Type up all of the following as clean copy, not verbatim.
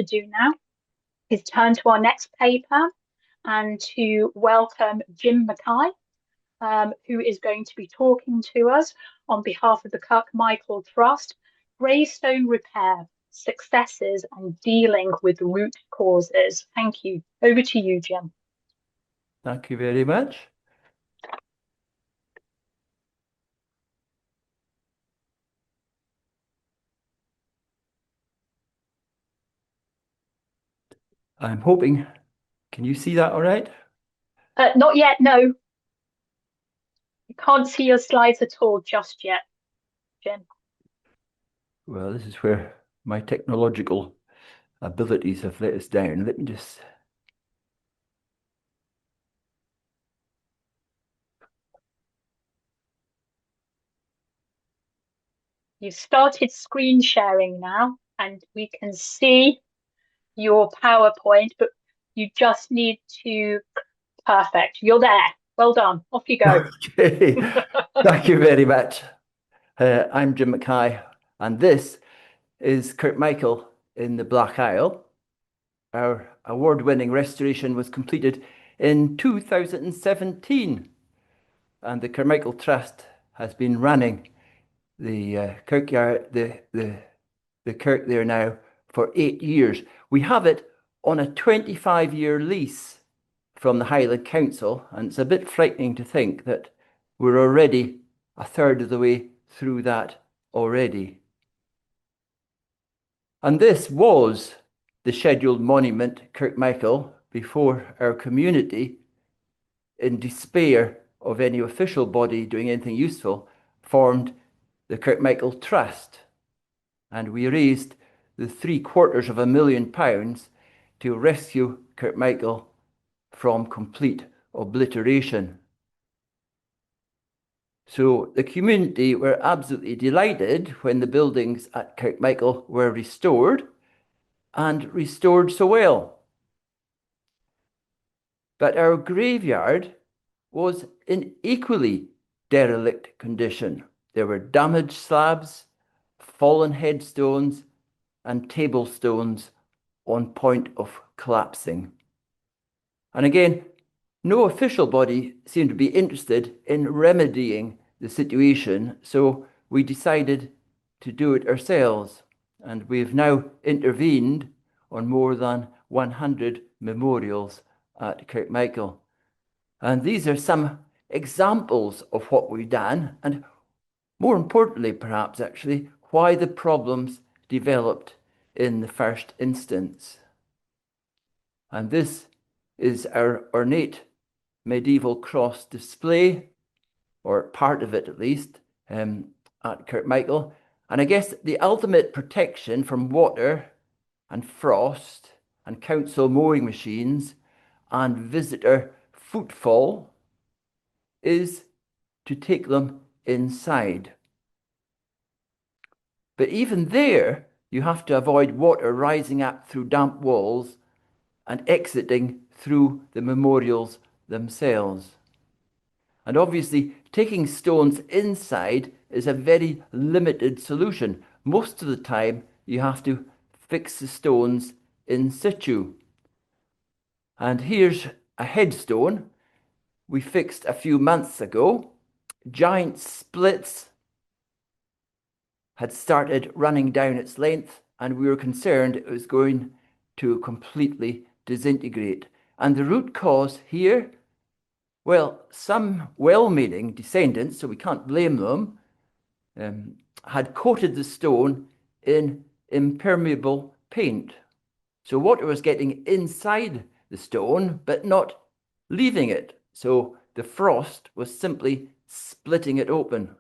to do now is turn to our next paper and to welcome Jim Mackay, who is going to be talking to us on behalf of the Kirkmichael Trust, Gravestone Repair, Successes and Dealing with Root Causes. Thank you. Over to you, Jim. Thank you very much. I'm hoping, can you see that all right? Not yet, no. You can't see your slides at all just yet, Jim. Well, this is where my technological abilities have let us down. Let me just... You've started screen sharing now, and we can see your PowerPoint, but you just need to... Perfect. You're there. Well done. Off you go. Okay, thank you very much. I'm Jim Mackay, and this is Kirkmichael in the Black Isle. Our award-winning restoration was completed in 2017, and the Kirkmichael Trust has been running the kirkyard, the kirk there now for 8 years. We have it on a 25-year lease from the Highland Council, and it's a bit frightening to think that we're already a third of the way through that already. And this was the scheduled monument, Kirkmichael, before our community, in despair of any official body doing anything useful, formed the Kirkmichael Trust. And we raised the £750,000 to rescue Kirkmichael from complete obliteration. So the community were absolutely delighted when the buildings at Kirkmichael were restored, and restored so well. But our graveyard was in equally derelict condition. There were damaged slabs, fallen headstones, and tablestones on point of collapsing. And again, no official body seemed to be interested in remedying the situation, so we decided to do it ourselves. And we've now intervened on more than 100 memorials at Kirkmichael. And these are some examples of what we've done, and more importantly, perhaps actually, why the problems developed in the first instance. And this is our ornate medieval cross display, or part of it at least, at Kirkmichael. And I guess the ultimate protection from water and frost and council mowing machines and visitor footfall is to take them inside. But even there, you have to avoid water rising up through damp walls and exiting through the memorials themselves. And obviously, taking stones inside is a very limited solution. Most of the time, you have to fix the stones in situ. And here's a headstone we fixed a few months ago. Giant splits had started running down its length, and we were concerned it was going to completely disintegrate. And the root cause here, well, some well-meaning descendants, so we can't blame them, had coated the stone in impermeable paint. So water was getting inside the stone, but not leaving it. So the frost was simply splitting it open.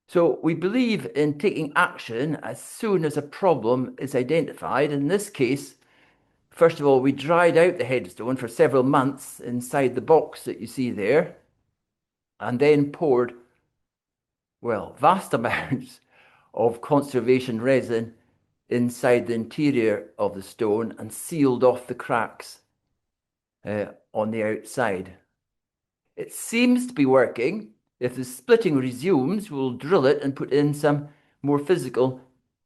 So we believe in taking action as soon as a problem is identified. In this case, first of all, we dried out the headstone for several months inside the box that you see there, and then poured, well, vast amounts of conservation resin inside the interior of the stone and sealed off the cracks on the outside. It seems to be working. If the splitting resumes, we'll drill it and put in some more physical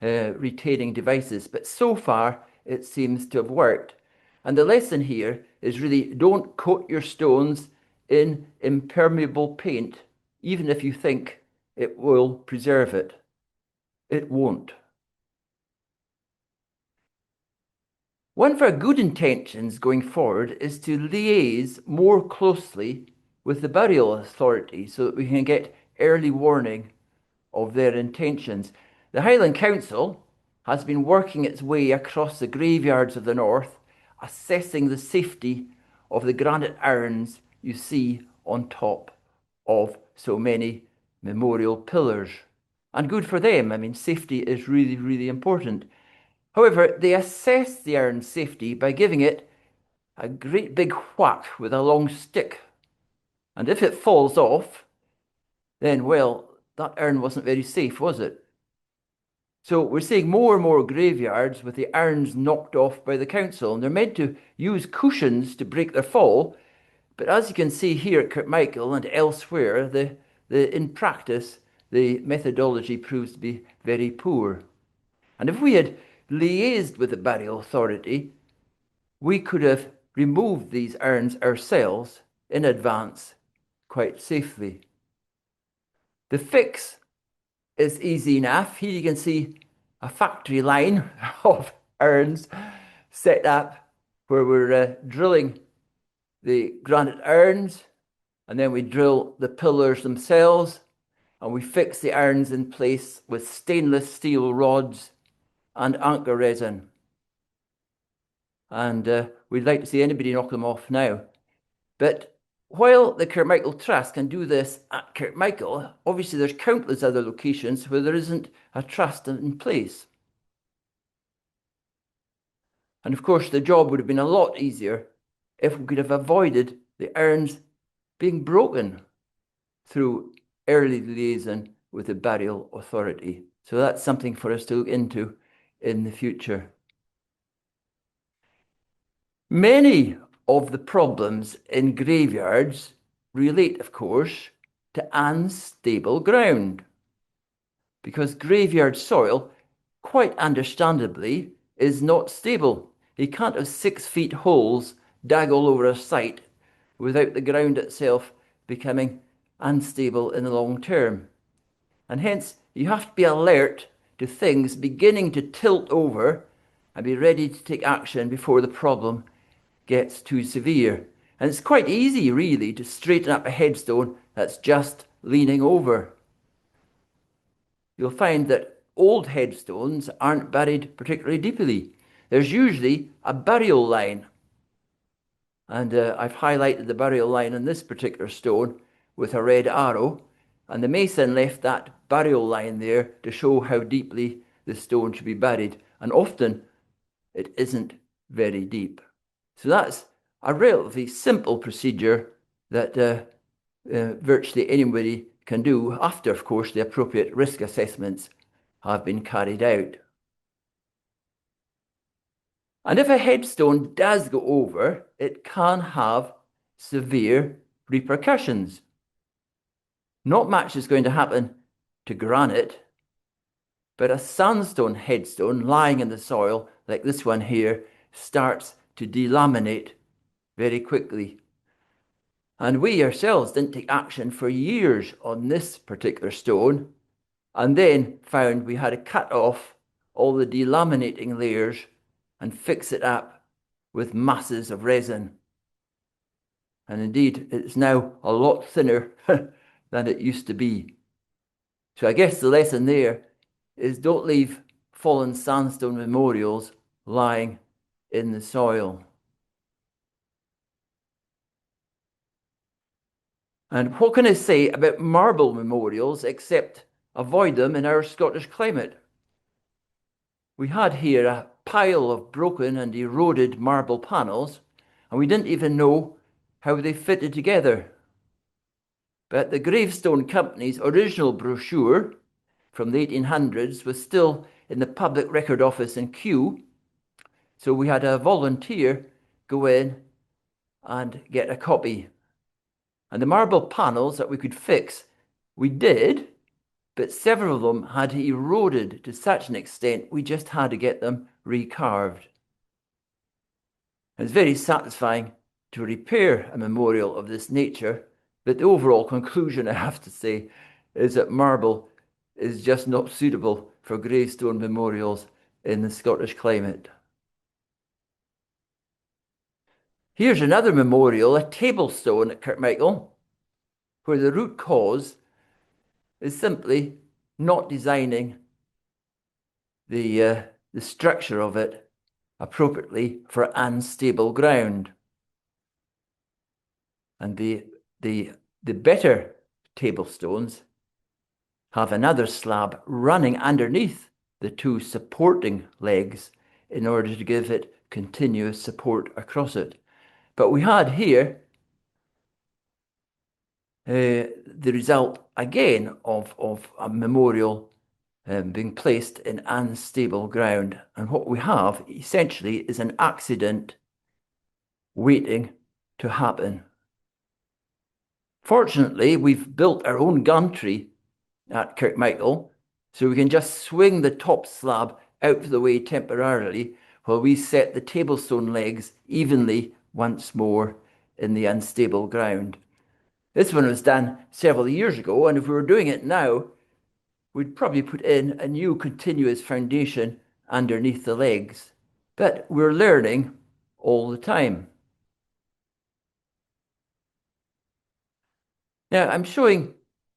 retaining devices. But so far, it seems to have worked. And the lesson here is really don't coat your stones in impermeable paint, even if you think it will preserve it. It won't. One of our good intentions going forward is to liaise more closely with the burial authority so that we can get early warning of their intentions. The Highland Council has been working its way across the graveyards of the north, assessing the safety of the granite urns you see on top of so many memorial pillars. And good for them. I mean, safety is really, really important. However, they assess the urn's safety by giving it a great big whack with a long stick. And if it falls off, then, well, that urn wasn't very safe, was it? So we're seeing more and more graveyards with the urns knocked off by the council, and they're meant to use cushions to break their fall. But as you can see here at Kirkmichael and elsewhere, in practice, the methodology proves to be very poor. And if we had liaised with the burial authority, we could have removed these urns ourselves in advance quite safely. The fix is easy enough. Here you can see a factory line of urns set up where we're drilling the granite urns, and then we drill the pillars themselves, and we fix the urns in place with stainless steel rods and anchor resin. And we'd like to see anybody knock them off now. But while the Kirkmichael Trust can do this at Kirkmichael, obviously there's countless other locations where there isn't a trust in place. And of course, the job would have been a lot easier if we could have avoided the urns being broken through early liaison with the burial authority. So that's something for us to look into in the future. Many of the problems in graveyards relate, of course, to unstable ground, because graveyard soil, quite understandably, is not stable. You can't have 6 feet holes dug all over a site without the ground itself becoming unstable in the long term. And hence, you have to be alert to things beginning to tilt over and be ready to take action before the problem gets too severe. And it's quite easy, really, to straighten up a headstone that's just leaning over. You'll find that old headstones aren't buried particularly deeply. There's usually a burial line. And I've highlighted the burial line on this particular stone with a red arrow. And the mason left that burial line there to show how deeply the stone should be buried. And often it isn't very deep. So that's a relatively simple procedure that virtually anybody can do after, of course, the appropriate risk assessments have been carried out. And if a headstone does go over, it can have severe repercussions. Not much is going to happen to granite, but a sandstone headstone lying in the soil, like this one here, starts to delaminate very quickly. And we ourselves didn't take action for years on this particular stone, and then found we had to cut off all the delaminating layers and fix it up with masses of resin. And indeed, it's now a lot thinner than it used to be. So I guess the lesson there is don't leave fallen sandstone memorials lying in the soil. And what can I say about marble memorials except avoid them in our Scottish climate? We had here a pile of broken and eroded marble panels, and we didn't even know how they fitted together. But the Gravestone Company's original brochure from the 1800s was still in the Public Record Office in Kew, so we had a volunteer go in and get a copy. And the marble panels that we could fix, we did, but several of them had eroded to such an extent we just had to get them recarved. It's very satisfying to repair a memorial of this nature, but the overall conclusion, I have to say, is that marble is just not suitable for gravestone memorials in the Scottish climate. Here's another memorial, a table stone at Kirkmichael, where the root cause is simply not designing the structure of it appropriately for unstable ground. And the better table stones have another slab running underneath the two supporting legs in order to give it continuous support across it. But we had here the result again of a memorial being placed in unstable ground. And what we have essentially is an accident waiting to happen. Fortunately, we've built our own gantry at Kirkmichael, so we can just swing the top slab out of the way temporarily while we set the tablestone legs evenly once more in the unstable ground. This one was done several years ago, and if we were doing it now, we'd probably put in a new continuous foundation underneath the legs. But we're learning all the time. Now, I'm showing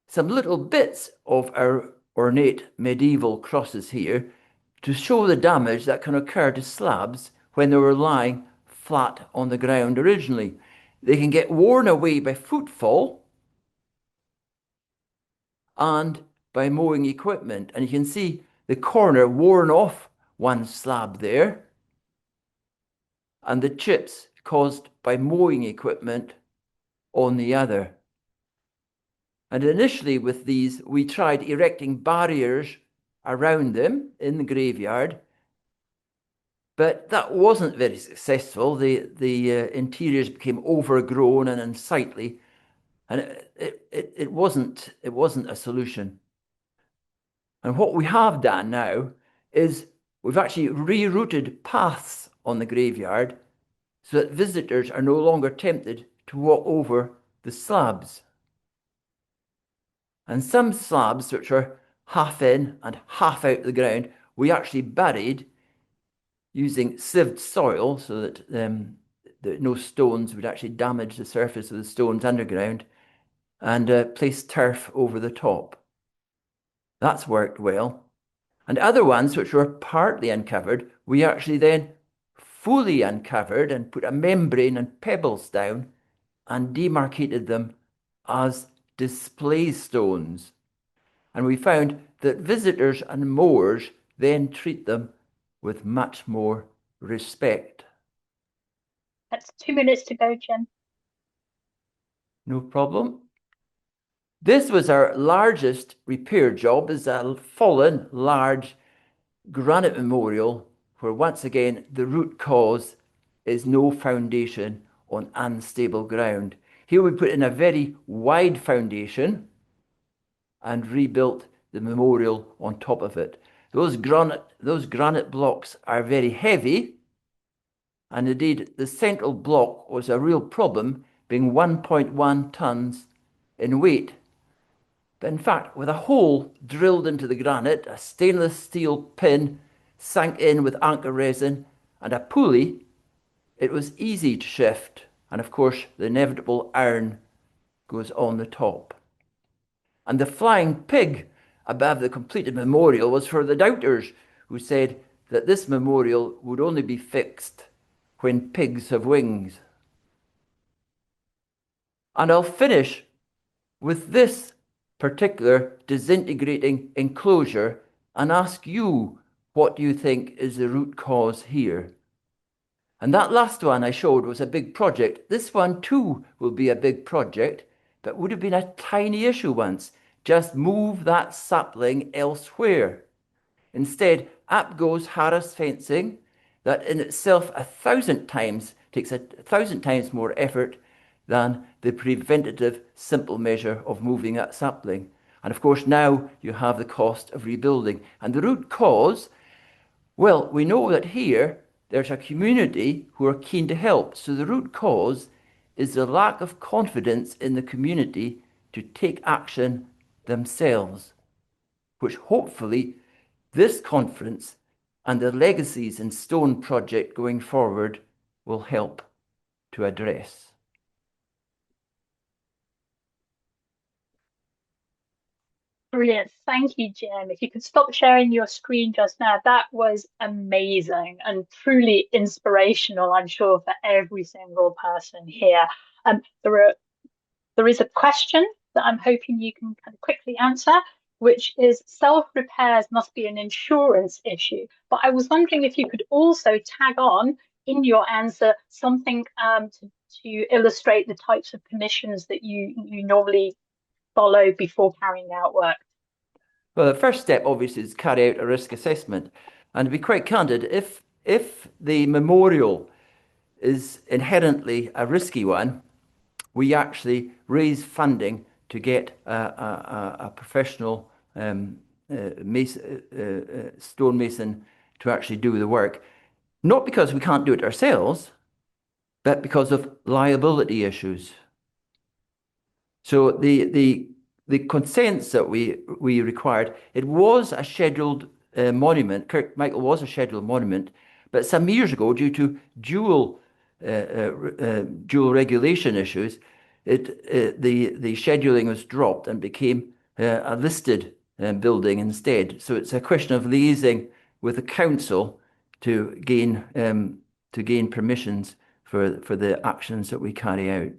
some little bits of our ornate medieval crosses here to show the damage that can occur to slabs when they were lying flat on the ground originally. They can get worn away by footfall and by mowing equipment. And you can see the corner worn off one slab there, and the chips caused by mowing equipment on the other. And initially with these, we tried erecting barriers around them in the graveyard, but that wasn't very successful. The interiors became overgrown and unsightly, and it wasn't a solution. And what we have done now is we've actually rerouted paths on the graveyard so that visitors are no longer tempted to walk over the slabs. And some slabs, which are half in and half out of the ground, we actually buried using sieved soil so that no stones would actually damage the surface of the stones underground, and placed turf over the top. That's worked well. And other ones which were partly uncovered, we actually then fully uncovered and put a membrane and pebbles down and demarcated them as display stones. And we found that visitors and mowers then treat them with much more respect. That's 2 minutes to go, Jim. No problem. This was our largest repair job, is a fallen large granite memorial where once again the root cause is no foundation on unstable ground. Here we put in a very wide foundation and rebuilt the memorial on top of it. Those granite blocks are very heavy, and indeed the central block was a real problem, being 1.1 tons in weight. But in fact, with a hole drilled into the granite, a stainless steel pin sank in with anchor resin, and a pulley, it was easy to shift. And of course, the inevitable iron goes on the top. And the flying pig above the completed memorial was for the doubters who said that this memorial would only be fixed when pigs have wings. And I'll finish with this particular disintegrating enclosure and ask you what you think is the root cause here. And that last one I showed was a big project. This one too will be a big project, but would have been a tiny issue once. Just move that sapling elsewhere. Instead, up goes Harris fencing, that in itself takes 1,000 times more effort than the preventative simple measure of moving that sapling. And of course, now you have the cost of rebuilding. And the root cause, well, we know that here there's a community who are keen to help. So the root cause is the lack of confidence in the community to take action themselves, which hopefully this conference and the Legacies in Stone project going forward will help to address. Brilliant. Thank you, Jim. If you could stop sharing your screen just now, that was amazing and truly inspirational, I'm sure, for every single person here. There is a question that I'm hoping you can kind of quickly answer, which is self-repairs must be an insurance issue. But I was wondering if you could also tag on in your answer something to illustrate the types of permissions that you normally follow before carrying out work. Well, the first step, obviously, is carry out a risk assessment. And to be quite candid, if the memorial is inherently a risky one, we actually raise funding to get a professional stonemason to actually do the work. Not because we can't do it ourselves, but because of liability issues. So the consents that we required, it was a scheduled monument. Kirkmichael was a scheduled monument, but some years ago, due to dual regulation issues, the scheduling was dropped and became a listed building instead. So it's a question of liaising with the council to gain permissions for the actions that we carry out.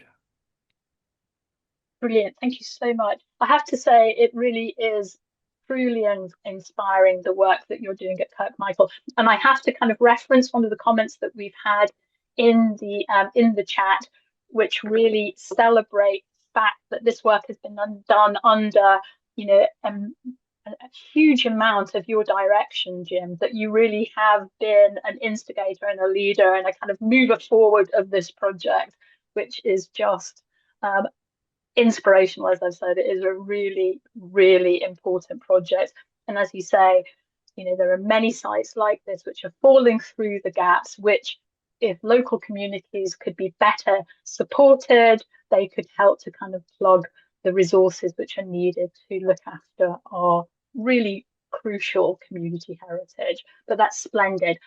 Brilliant. Thank you so much. I have to say, it really is truly inspiring the work that you're doing at Kirkmichael. And I have to kind of reference one of the comments that we've had in the chat, which really celebrate the fact that this work has been done under, a huge amount of your direction, Jim, that you really have been an instigator and a leader and a kind of mover forward of this project, which is just inspirational. As I've said, it is a really, really important project. And as you say, there are many sites like this which are falling through the gaps, which if local communities could be better supported, they could help to kind of plug the resources which are needed to look after our really crucial community heritage. But that's splendid.